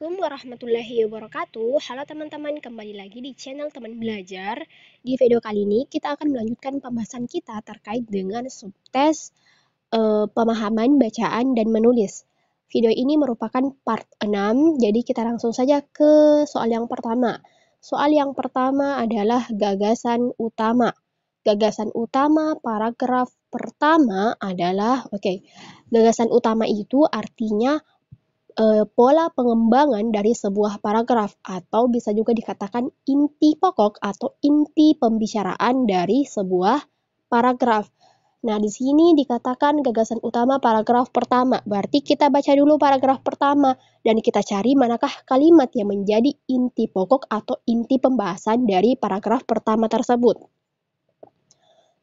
Assalamualaikum warahmatullahi wabarakatuh. Halo teman-teman, kembali lagi di channel Teman Belajar. Di video kali ini kita akan melanjutkan pembahasan kita terkait dengan subtes pemahaman bacaan dan menulis. Video ini merupakan part 6, jadi kita langsung saja ke soal yang pertama. Soal yang pertama adalah gagasan utama. Gagasan utama paragraf pertama adalah, gagasan utama itu artinya pola pengembangan dari sebuah paragraf atau bisa juga dikatakan inti pokok atau inti pembicaraan dari sebuah paragraf. Nah, di sini dikatakan gagasan utama paragraf pertama. Berarti kita baca dulu paragraf pertama dan kita cari manakah kalimat yang menjadi inti pokok atau inti pembahasan dari paragraf pertama tersebut.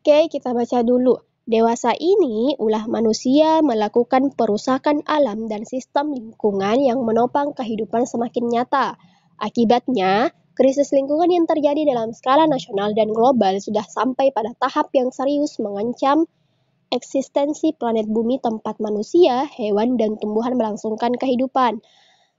Oke, kita baca dulu. Dewasa ini, ulah manusia melakukan perusakan alam dan sistem lingkungan yang menopang kehidupan semakin nyata. Akibatnya, krisis lingkungan yang terjadi dalam skala nasional dan global sudah sampai pada tahap yang serius mengancam eksistensi planet bumi tempat manusia, hewan, dan tumbuhan melangsungkan kehidupan.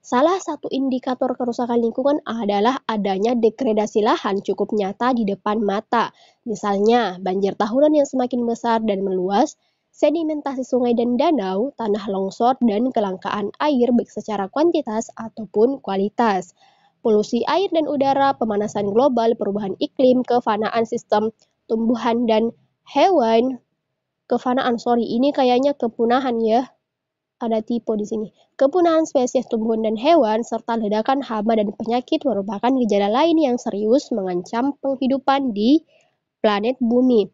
Salah satu indikator kerusakan lingkungan adalah adanya degradasi lahan cukup nyata di depan mata. Misalnya, banjir tahunan yang semakin besar dan meluas, sedimentasi sungai dan danau, tanah longsor, dan kelangkaan air baik secara kuantitas ataupun kualitas. Polusi air dan udara, pemanasan global, perubahan iklim, kefanaan sistem tumbuhan dan hewan. Ini kayaknya kepunahan ya. Ada tipe di sini. Kepunahan spesies tumbuhan dan hewan, serta ledakan hama dan penyakit merupakan gejala lain yang serius mengancam penghidupan di planet bumi.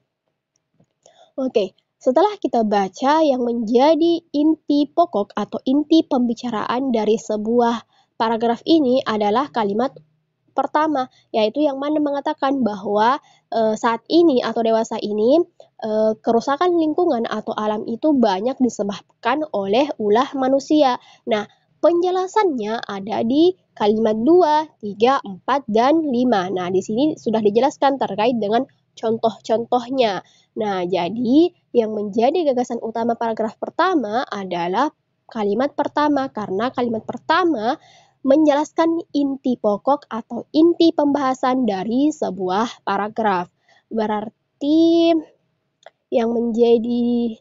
Oke, setelah kita baca yang menjadi inti pokok atau inti pembicaraan dari sebuah paragraf ini adalah kalimat pertama, yaitu yang mana mengatakan bahwa saat ini atau dewasa ini kerusakan lingkungan atau alam itu banyak disebabkan oleh ulah manusia. Nah, penjelasannya ada di kalimat 2, 3, 4, dan 5. Nah, di sini sudah dijelaskan terkait dengan contoh-contohnya. Nah, jadi yang menjadi gagasan utama paragraf pertama adalah kalimat pertama, karena kalimat pertama menjelaskan inti pokok atau inti pembahasan dari sebuah paragraf. Berarti yang menjadi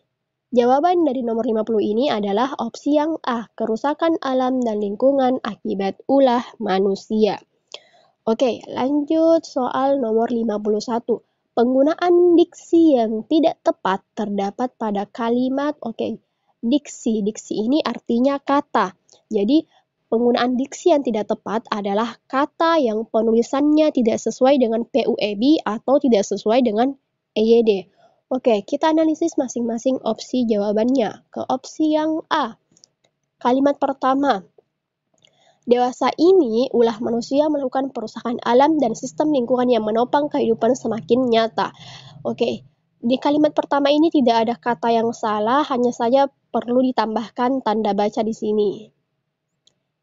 jawaban dari nomor 50 ini adalah opsi yang A, kerusakan alam dan lingkungan akibat ulah manusia. Oke, lanjut soal nomor 51. Penggunaan diksi yang tidak tepat terdapat pada kalimat, diksi. Diksi ini artinya kata. Jadi, penggunaan diksi yang tidak tepat adalah kata yang penulisannya tidak sesuai dengan PUEB atau tidak sesuai dengan EYD. Oke, kita analisis masing-masing opsi jawabannya. Ke opsi yang A. Kalimat pertama. Dewasa ini, ulah manusia melakukan perusakan alam dan sistem lingkungan yang menopang kehidupan semakin nyata. Oke, di kalimat pertama ini tidak ada kata yang salah, hanya saja perlu ditambahkan tanda baca di sini.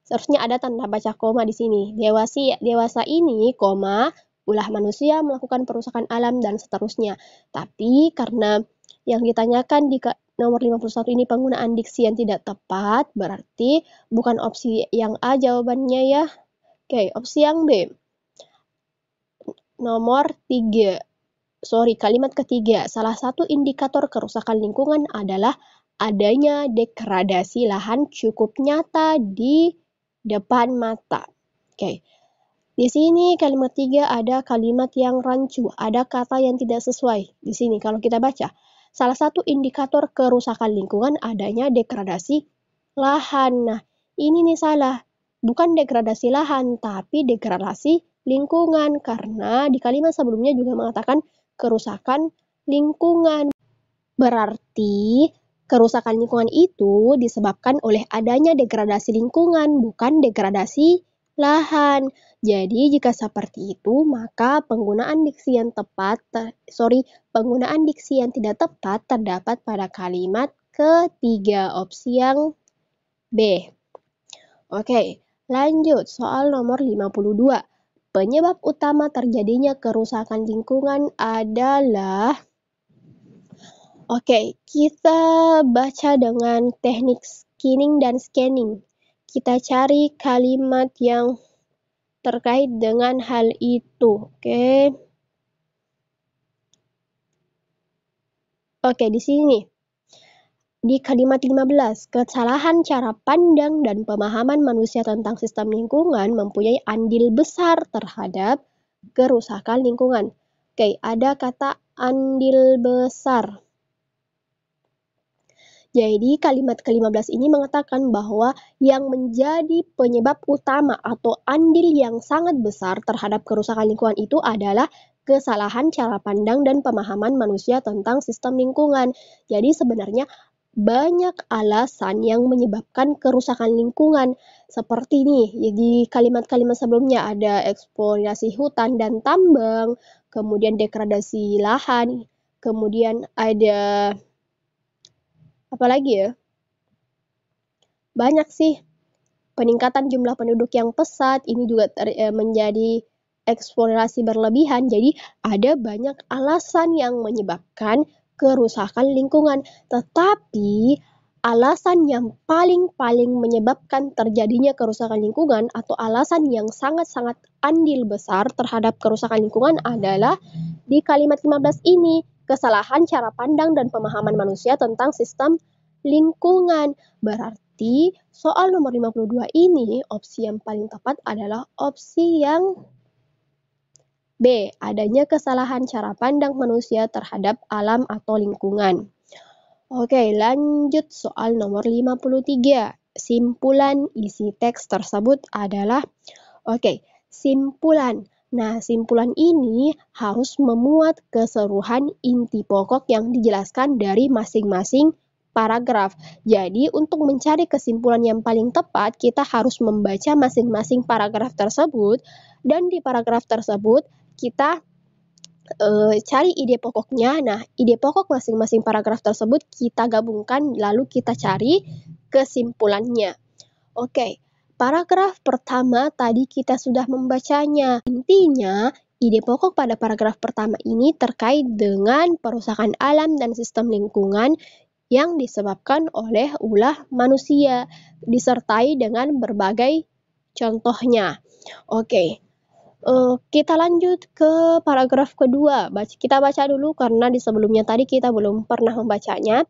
Seharusnya ada tanda baca koma di sini. Dewasa ini, koma, ulah manusia melakukan perusakan alam dan seterusnya. Tapi karena yang ditanyakan di nomor 51 ini penggunaan diksi yang tidak tepat, berarti bukan opsi yang A jawabannya ya. Oke, opsi yang B. Kalimat ketiga. Salah satu indikator kerusakan lingkungan adalah adanya degradasi lahan cukup nyata di depan mata. Oke. Di sini kalimat 3 ada kalimat yang rancu, ada kata yang tidak sesuai. Di sini kalau kita baca, salah satu indikator kerusakan lingkungan adanya degradasi lahan. Nah, ini nih salah. Bukan degradasi lahan, tapi degradasi lingkungan. Karena di kalimat sebelumnya juga mengatakan kerusakan lingkungan. Berarti kerusakan lingkungan itu disebabkan oleh adanya degradasi lingkungan, bukan degradasi lahan. Jadi jika seperti itu, maka penggunaan diksi yang tidak tepat terdapat pada kalimat ketiga, opsi yang B. Oke, lanjut soal nomor 52. Penyebab utama terjadinya kerusakan lingkungan adalah kita baca dengan teknik skinning dan scanning. kita cari kalimat yang terkait dengan hal itu. Oke, di sini. Di kalimat 15, kesalahan cara pandang dan pemahaman manusia tentang sistem lingkungan mempunyai andil besar terhadap kerusakan lingkungan. Oke, ada kata andil besar. Jadi kalimat ke-15 ini mengatakan bahwa yang menjadi penyebab utama atau andil yang sangat besar terhadap kerusakan lingkungan itu adalah kesalahan cara pandang dan pemahaman manusia tentang sistem lingkungan. Jadi sebenarnya banyak alasan yang menyebabkan kerusakan lingkungan. Seperti nih, di kalimat-kalimat sebelumnya ada eksplorasi hutan dan tambang, kemudian degradasi lahan, kemudian ada apa lagi ya? Banyak sih. Peningkatan jumlah penduduk yang pesat, ini juga menjadi eksplorasi berlebihan. Jadi ada banyak alasan yang menyebabkan kerusakan lingkungan. Tetapi alasan yang paling menyebabkan terjadinya kerusakan lingkungan atau alasan yang sangat-sangat andil besar terhadap kerusakan lingkungan adalah di kalimat 15 ini, kesalahan cara pandang dan pemahaman manusia tentang sistem lingkungan. Berarti soal nomor 52 ini opsi yang paling tepat adalah opsi yang B, adanya kesalahan cara pandang manusia terhadap alam atau lingkungan. Oke, lanjut soal nomor 53. Simpulan isi teks tersebut adalah, simpulan. Nah, simpulan ini harus memuat keseluruhan inti pokok yang dijelaskan dari masing-masing paragraf. Jadi, untuk mencari kesimpulan yang paling tepat, kita harus membaca masing-masing paragraf tersebut, dan di paragraf tersebut kita cari ide pokoknya. Nah, ide pokok masing-masing paragraf tersebut kita gabungkan, lalu kita cari kesimpulannya. Oke, paragraf pertama tadi kita sudah membacanya. Intinya, ide pokok pada paragraf pertama ini terkait dengan perusakan alam dan sistem lingkungan yang disebabkan oleh ulah manusia, disertai dengan berbagai contohnya. Oke, kita lanjut ke paragraf kedua. Kita baca dulu karena di sebelumnya tadi kita belum pernah membacanya.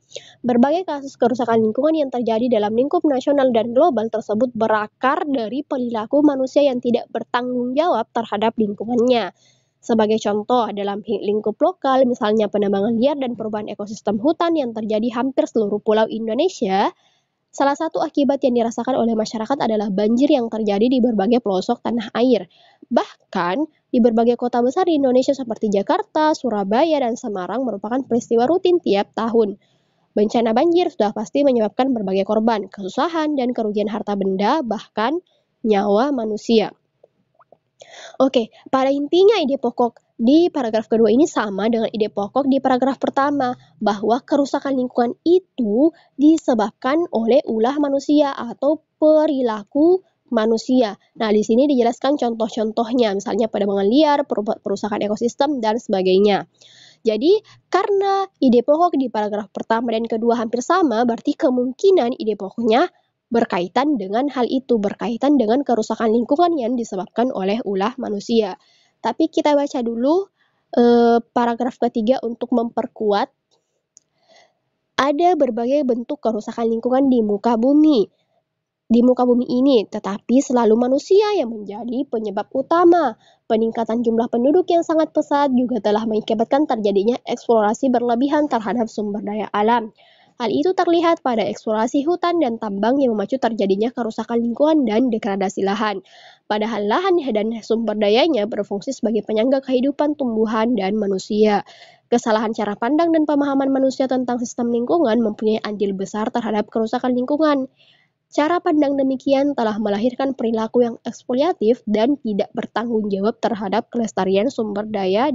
Berbagai kasus kerusakan lingkungan yang terjadi dalam lingkup nasional dan global tersebut berakar dari perilaku manusia yang tidak bertanggung jawab terhadap lingkungannya. Sebagai contoh, dalam lingkup lokal, misalnya penambangan liar dan perubahan ekosistem hutan yang terjadi hampir seluruh pulau Indonesia, salah satu akibat yang dirasakan oleh masyarakat adalah banjir yang terjadi di berbagai pelosok tanah air. Bahkan, di berbagai kota besar di Indonesia seperti Jakarta, Surabaya, dan Semarang merupakan peristiwa rutin tiap tahun. Bencana banjir sudah pasti menyebabkan berbagai korban, kesusahan, dan kerugian harta benda, bahkan nyawa manusia. Oke, pada intinya ide pokok di paragraf kedua ini sama dengan ide pokok di paragraf pertama, bahwa kerusakan lingkungan itu disebabkan oleh ulah manusia atau perilaku manusia. Nah, di sini dijelaskan contoh-contohnya, misalnya penambangan liar, perusakan ekosistem, dan sebagainya. Jadi, karena ide pokok di paragraf pertama dan kedua hampir sama, berarti kemungkinan ide pokoknya berkaitan dengan hal itu, berkaitan dengan kerusakan lingkungan yang disebabkan oleh ulah manusia. Tapi kita baca dulu paragraf ketiga untuk memperkuat. Ada berbagai bentuk kerusakan lingkungan di muka bumi. Di muka bumi ini, tetapi selalu manusia yang menjadi penyebab utama. Peningkatan jumlah penduduk yang sangat pesat juga telah mengakibatkan terjadinya eksplorasi berlebihan terhadap sumber daya alam. Hal itu terlihat pada eksplorasi hutan dan tambang yang memacu terjadinya kerusakan lingkungan dan degradasi lahan. Padahal lahan dan sumber dayanya berfungsi sebagai penyangga kehidupan tumbuhan dan manusia. Kesalahan cara pandang dan pemahaman manusia tentang sistem lingkungan mempunyai andil besar terhadap kerusakan lingkungan. Cara pandang demikian telah melahirkan perilaku yang eksploitatif dan tidak bertanggung jawab terhadap kelestarian sumber daya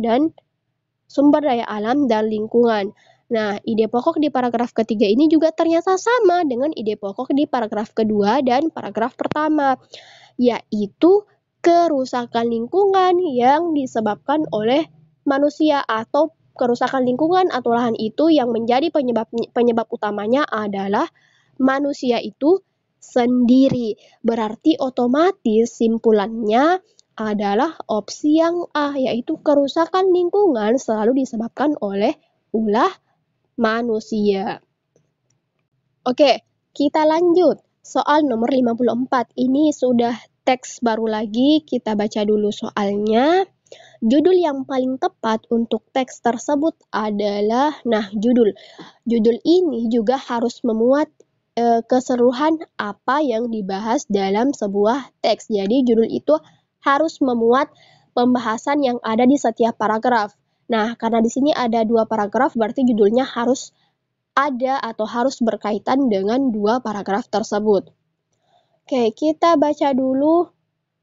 alam dan lingkungan. Nah, ide pokok di paragraf ketiga ini juga ternyata sama dengan ide pokok di paragraf kedua dan paragraf pertama, yaitu kerusakan lingkungan yang disebabkan oleh manusia atau kerusakan lingkungan atau lahan itu yang menjadi penyebab utamanya adalah manusia itu sendiri. Berarti otomatis simpulannya adalah opsi yang A, yaitu kerusakan lingkungan selalu disebabkan oleh ulah manusia. Oke, kita lanjut. Soal nomor 54. Ini sudah teks baru lagi, kita baca dulu soalnya. Judul yang paling tepat untuk teks tersebut adalah, judul. Judul ini juga harus memuat keseluruhan apa yang dibahas dalam sebuah teks. Jadi judul itu harus memuat pembahasan yang ada di setiap paragraf. Nah, karena di sini ada 2 paragraf, berarti judulnya harus ada atau harus berkaitan dengan 2 paragraf tersebut. Oke, kita baca dulu.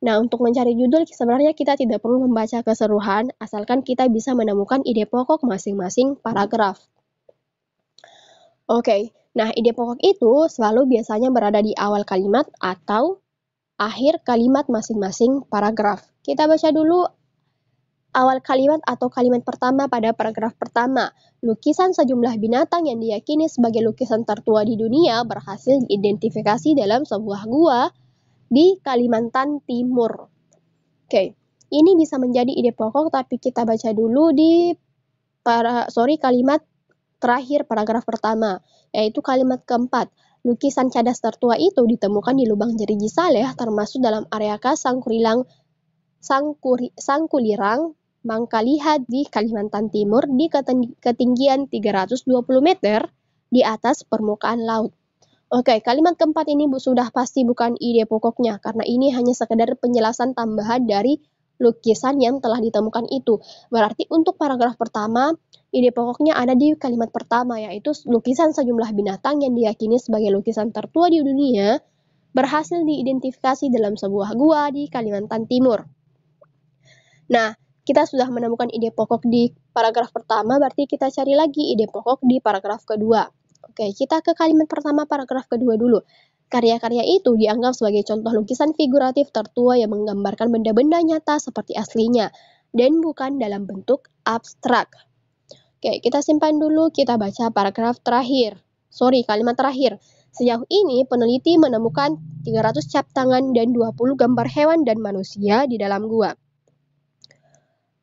Nah, untuk mencari judul sebenarnya kita tidak perlu membaca keseluruhan, asalkan kita bisa menemukan ide pokok masing-masing paragraf. Oke, nah ide pokok itu selalu biasanya berada di awal kalimat atau akhir kalimat masing-masing paragraf. Kita baca dulu awal kalimat atau kalimat pertama pada paragraf pertama. Lukisan sejumlah binatang yang diyakini sebagai lukisan tertua di dunia berhasil diidentifikasi dalam sebuah gua di Kalimantan Timur. Oke, ini bisa menjadi ide pokok, tapi kita baca dulu di kalimat terakhir paragraf pertama, yaitu kalimat keempat. Lukisan cadas tertua itu ditemukan di lubang Jeriji Saleh, termasuk dalam area Sangkulirang, Mangkalihat di Kalimantan Timur di ketinggian 320 meter di atas permukaan laut. Oke, kalimat keempat ini sudah pasti bukan ide pokoknya, karena ini hanya sekedar penjelasan tambahan dari lukisan yang telah ditemukan itu. Berarti untuk paragraf pertama, ide pokoknya ada di kalimat pertama, yaitu lukisan sejumlah binatang yang diyakini sebagai lukisan tertua di dunia berhasil diidentifikasi dalam sebuah gua di Kalimantan Timur. Nah, kita sudah menemukan ide pokok di paragraf pertama, berarti kita cari lagi ide pokok di paragraf kedua. Oke, kita ke kalimat pertama paragraf kedua dulu. Karya-karya itu dianggap sebagai contoh lukisan figuratif tertua yang menggambarkan benda-benda nyata seperti aslinya dan bukan dalam bentuk abstrak. Oke, kita simpan dulu, kita baca paragraf terakhir. Kalimat terakhir. Sejauh ini peneliti menemukan 300 cap tangan dan 20 gambar hewan dan manusia di dalam gua.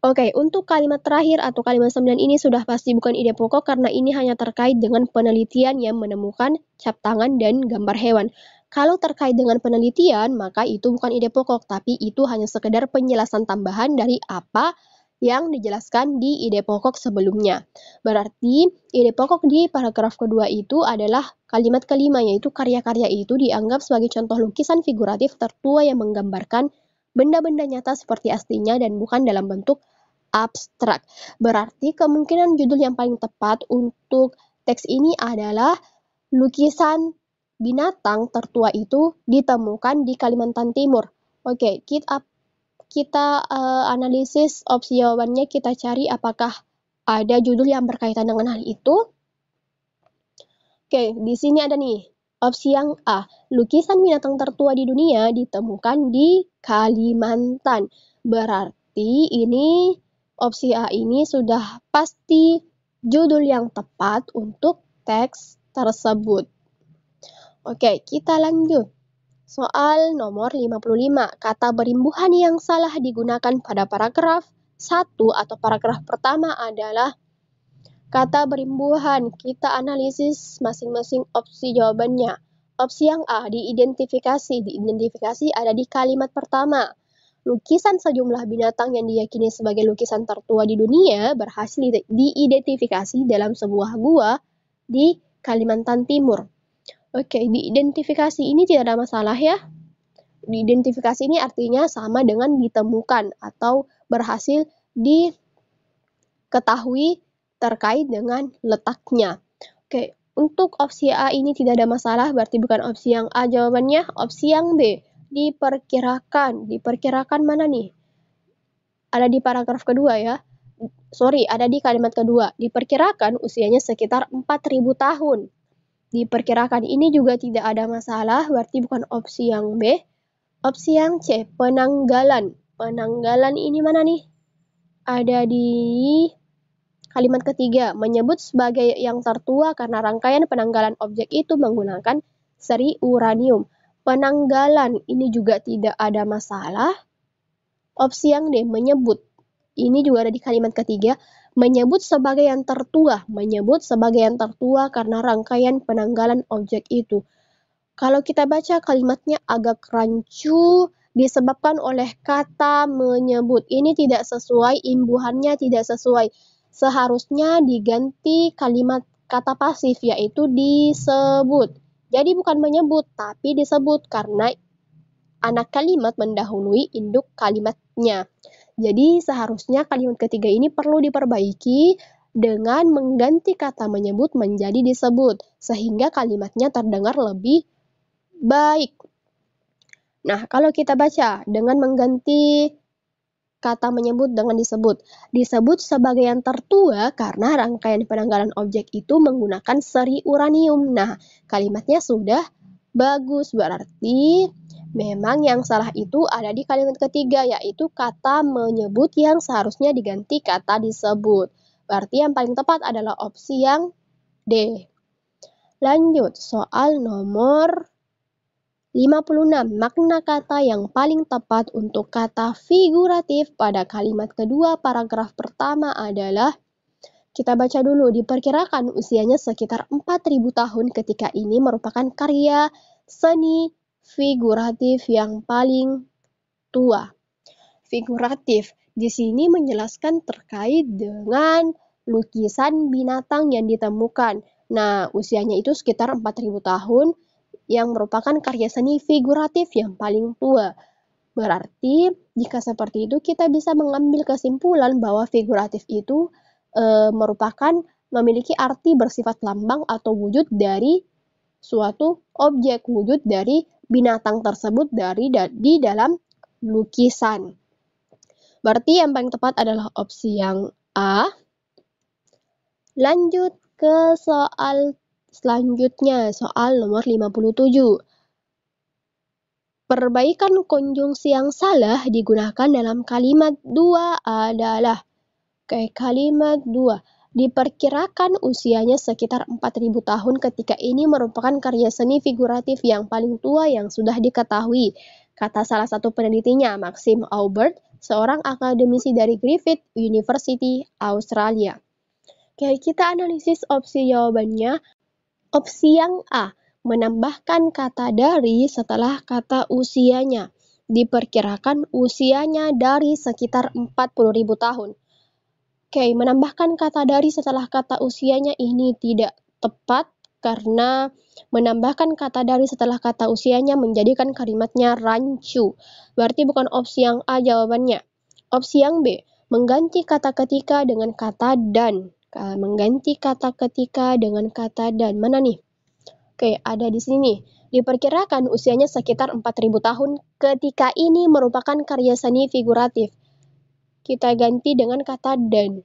Oke, untuk kalimat terakhir atau kalimat 9 ini sudah pasti bukan ide pokok karena ini hanya terkait dengan penelitian yang menemukan cap tangan dan gambar hewan. Kalau terkait dengan penelitian, maka itu bukan ide pokok, tapi itu hanya sekedar penjelasan tambahan dari apa yang dijelaskan di ide pokok sebelumnya. Berarti ide pokok di paragraf kedua itu adalah kalimat kelima, yaitu karya-karya itu dianggap sebagai contoh lukisan figuratif tertua yang menggambarkan benda-benda nyata seperti aslinya dan bukan dalam bentuk abstrak. Berarti kemungkinan judul yang paling tepat untuk teks ini adalah lukisan binatang tertua itu ditemukan di Kalimantan Timur. Oke, kita analisis opsi jawabannya, kita cari apakah ada judul yang berkaitan dengan hal itu. Oke, di sini ada nih. Opsi yang A, lukisan binatang tertua di dunia ditemukan di Kalimantan. Berarti ini opsi A ini sudah pasti judul yang tepat untuk teks tersebut. Oke, kita lanjut. Soal nomor 55. Kata berimbuhan yang salah digunakan pada paragraf 1 atau paragraf pertama adalah kata berimbuhan. Kita analisis masing-masing opsi jawabannya. Opsi yang A, diidentifikasi. Diidentifikasi ada di kalimat pertama. Lukisan sejumlah binatang yang diyakini sebagai lukisan tertua di dunia berhasil diidentifikasi dalam sebuah gua di Kalimantan Timur. Oke, diidentifikasi ini tidak ada masalah ya. Diidentifikasi ini artinya sama dengan ditemukan atau berhasil diketahui terkait dengan letaknya. Oke, untuk opsi A ini tidak ada masalah, berarti bukan opsi yang A jawabannya. Opsi yang B, diperkirakan. Diperkirakan mana nih? Ada di paragraf kedua ya. Ada di kalimat kedua. Diperkirakan usianya sekitar 4.000 tahun. Diperkirakan ini juga tidak ada masalah, berarti bukan opsi yang B. Opsi yang C, penanggalan. Penanggalan ini mana nih? Ada di kalimat ketiga, menyebut sebagai yang tertua karena rangkaian penanggalan objek itu menggunakan seri uranium. Penanggalan, ini juga tidak ada masalah. Opsi yang D, menyebut. Ini juga ada di kalimat ketiga. Menyebut sebagai yang tertua. Menyebut sebagai yang tertua karena rangkaian penanggalan objek itu. Kalau kita baca kalimatnya agak rancu disebabkan oleh kata menyebut. Ini tidak sesuai, imbuhannya tidak sesuai. Seharusnya diganti kalimat kata pasif yaitu disebut. Jadi bukan menyebut tapi disebut karena anak kalimat mendahului induk kalimatnya. Jadi seharusnya kalimat ketiga ini perlu diperbaiki dengan mengganti kata menyebut menjadi disebut sehingga kalimatnya terdengar lebih baik. Nah, kalau kita baca dengan mengganti kata menyebut dengan disebut. Disebut sebagai yang tertua karena rangkaian penanggalan objek itu menggunakan seri uranium. Nah, kalimatnya sudah bagus. Berarti memang yang salah itu ada di kalimat ketiga, yaitu kata menyebut yang seharusnya diganti kata disebut. Berarti yang paling tepat adalah opsi yang D. Lanjut, soal nomor 56. Makna kata yang paling tepat untuk kata figuratif pada kalimat kedua paragraf pertama adalah, kita baca dulu, diperkirakan usianya sekitar 4.000 tahun ketika ini merupakan karya seni figuratif yang paling tua. Figuratif di sini menjelaskan terkait dengan lukisan binatang yang ditemukan. Nah, usianya itu sekitar 4.000 tahun yang merupakan karya seni figuratif yang paling tua. Berarti, jika seperti itu kita bisa mengambil kesimpulan bahwa figuratif itu merupakan memiliki arti bersifat lambang atau wujud dari suatu objek, wujud dari binatang tersebut di dalam lukisan. Berarti yang paling tepat adalah opsi yang A. Lanjut ke soal selanjutnya, soal nomor 57. Perbaikan konjungsi yang salah digunakan dalam kalimat 2 adalah, kalimat 2. Diperkirakan usianya sekitar 4.000 tahun ketika ini merupakan karya seni figuratif yang paling tua yang sudah diketahui. Kata salah satu penelitinya, Maxim Aubert, seorang akademisi dari Griffith University, Australia. Kita analisis opsi jawabannya. Opsi yang A, menambahkan kata dari setelah kata usianya. Diperkirakan usianya dari sekitar 40.000 tahun. Menambahkan kata dari setelah kata usianya ini tidak tepat karena menambahkan kata dari setelah kata usianya menjadikan kalimatnya rancu. Berarti bukan opsi yang A jawabannya. Opsi yang B, mengganti kata ketika dengan kata dan. Mengganti kata ketika dengan kata dan. Mana nih? Ada di sini. Diperkirakan usianya sekitar 4.000 tahun ketika ini merupakan karya seni figuratif. Kita ganti dengan kata dan.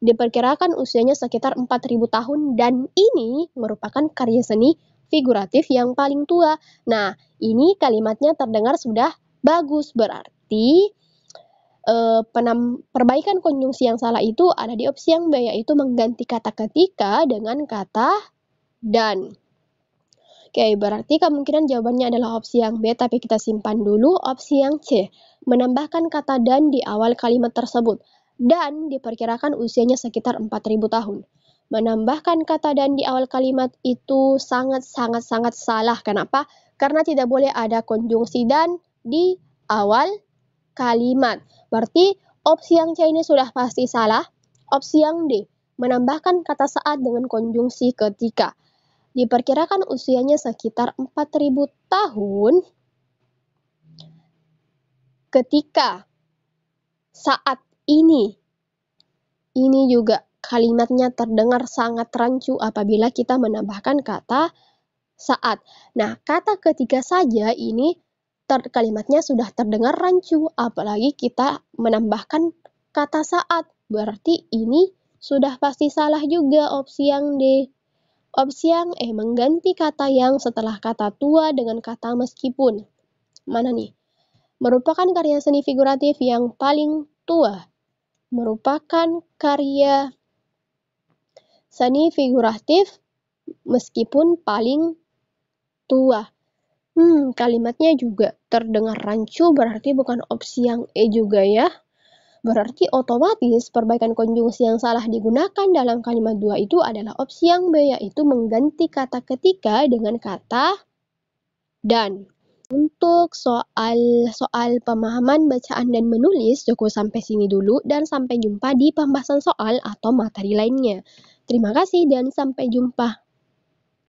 Diperkirakan usianya sekitar 4.000 tahun dan ini merupakan karya seni figuratif yang paling tua. Nah, ini kalimatnya terdengar sudah bagus. Berarti perbaikan konjungsi yang salah itu ada di opsi yang B, yaitu mengganti kata ketika dengan kata dan. Berarti kemungkinan jawabannya adalah opsi yang B, tapi kita simpan dulu opsi yang C. Menambahkan kata dan di awal kalimat tersebut. Dan diperkirakan usianya sekitar 4.000 tahun. Menambahkan kata dan di awal kalimat itu sangat salah. Kenapa? Karena tidak boleh ada konjungsi dan di awal kalimat. Berarti opsi yang C ini sudah pasti salah. Opsi yang D, menambahkan kata saat dengan konjungsi ketika. Diperkirakan usianya sekitar 4.000 tahun ketika saat ini. Ini juga kalimatnya terdengar sangat rancu apabila kita menambahkan kata saat. Nah, kata ketika saja ini kalimatnya sudah terdengar rancu, apalagi kita menambahkan kata saat. Berarti ini sudah pasti salah juga opsi yang D. Opsi yang E, mengganti kata yang setelah kata tua dengan kata meskipun. Mana nih? Merupakan karya seni figuratif yang paling tua. Merupakan karya seni figuratif meskipun paling tua. Kalimatnya juga terdengar rancu berarti bukan opsi yang E juga ya. Berarti otomatis perbaikan konjungsi yang salah digunakan dalam kalimat dua itu adalah opsi yang B, yaitu mengganti kata ketika dengan kata dan. Untuk soal pemahaman bacaan dan menulis cukup sampai sini dulu dan sampai jumpa di pembahasan soal atau materi lainnya. Terima kasih dan sampai jumpa.